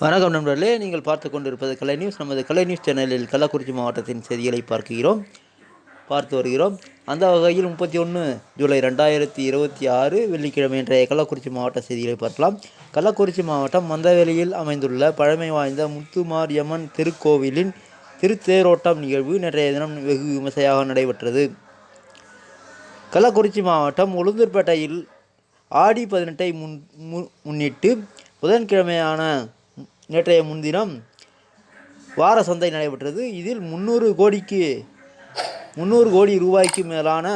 வணக்கம் நண்பர்களே, நீங்கள் பார்த்து கொண்டிருப்பது கலை நியூஸ். நமது கலை நியூஸ் சேனலில் கள்ளக்குறிச்சி மாவட்டத்தின் செய்திகளை பார்த்து வருகிறோம். அந்த வகையில் 31 ஜூலை 2026 வெள்ளிக்கிழமை இன்றைய கள்ளக்குறிச்சி மாவட்ட செய்திகளை பார்க்கலாம். கள்ளக்குறிச்சி மாவட்டம் மந்தவெளியில் அமைந்துள்ள பழமை வாய்ந்த முத்துமாரியம்மன் திருக்கோவிலின் திருத்தேரோட்டம் நிகழ்வு நேற்றைய தினம் வெகு விமர்சையாக நடைபெற்றது. கள்ளக்குறிச்சி மாவட்டம் உளுந்தூர்பேட்டையில் ஆடி 18ஐ முன்னிட்டு புதன்கிழமையான நேற்றைய முன்தினம் வார சந்தை நடைபெற்றது. இதில் 300 கோடி ரூபாய்க்கு மேலான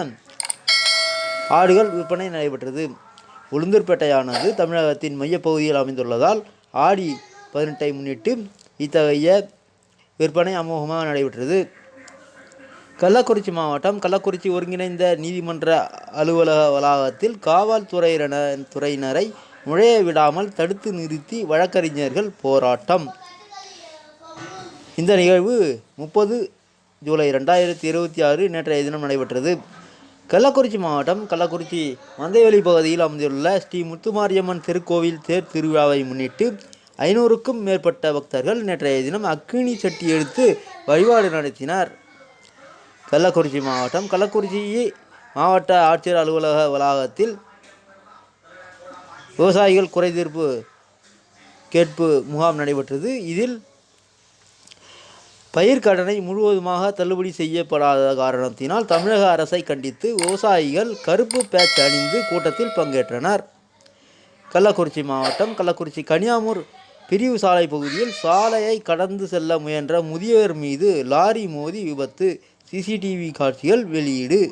ஆடுகள் விற்பனை நடைபெற்றது. உளுந்தூர்பேட்டையானது தமிழகத்தின் மையப்பகுதியில் அமைந்துள்ளதால் ஆடி 18ஐ முன்னிட்டு இத்தகைய விற்பனை அமோகமாக நடைபெற்றது. கள்ளக்குறிச்சி மாவட்டம் கள்ளக்குறிச்சி ஒருங்கிணைந்த நீதிமன்ற அலுவலக வளாகத்தில் காவல்துறையினரை நுழைய விடாமல் தடுத்து நிறுத்தி வழக்கறிஞர்கள் போராட்டம். இந்த நிகழ்வு 30 ஜூலை 2026 நேற்றைய தினம் நடைபெற்றது. கள்ளக்குறிச்சி மாவட்டம் கள்ளக்குறிச்சி மந்தைவெளி பகுதியில் அமைந்துள்ள ஸ்ரீ முத்துமாரியம்மன் திருக்கோவில் தேர் திருவிழாவை முன்னிட்டு 500க்கும் மேற்பட்ட பக்தர்கள் நேற்றைய தினம் அக்கினி சட்டி எடுத்து வழிபாடு நடத்தினர். கள்ளக்குறிச்சி மாவட்டம் கள்ளக்குறிச்சி மாவட்ட ஆட்சியர் அலுவலக வளாகத்தில் விவசாயிகள் குறைதீர்ப்பு கேட்பு முகாம் நடைபெற்றது. இதில் பயிர்க்கடனை முழுவதுமாக தள்ளுபடி செய்யப்படாத காரணத்தினால் தமிழக அரசை கண்டித்து விவசாயிகள் கருப்பு பேட்ச் அணிந்து கூட்டத்தில் பங்கேற்றனர். கள்ளக்குறிச்சி மாவட்டம் கள்ளக்குறிச்சி கனியாமூர் பிரிவு சாலை பகுதியில் சாலையை கடந்து செல்ல முயன்ற முதியவர் மீது லாரி மோதி விபத்து. சிசிடிவி காட்சிகள் வெளியீடு.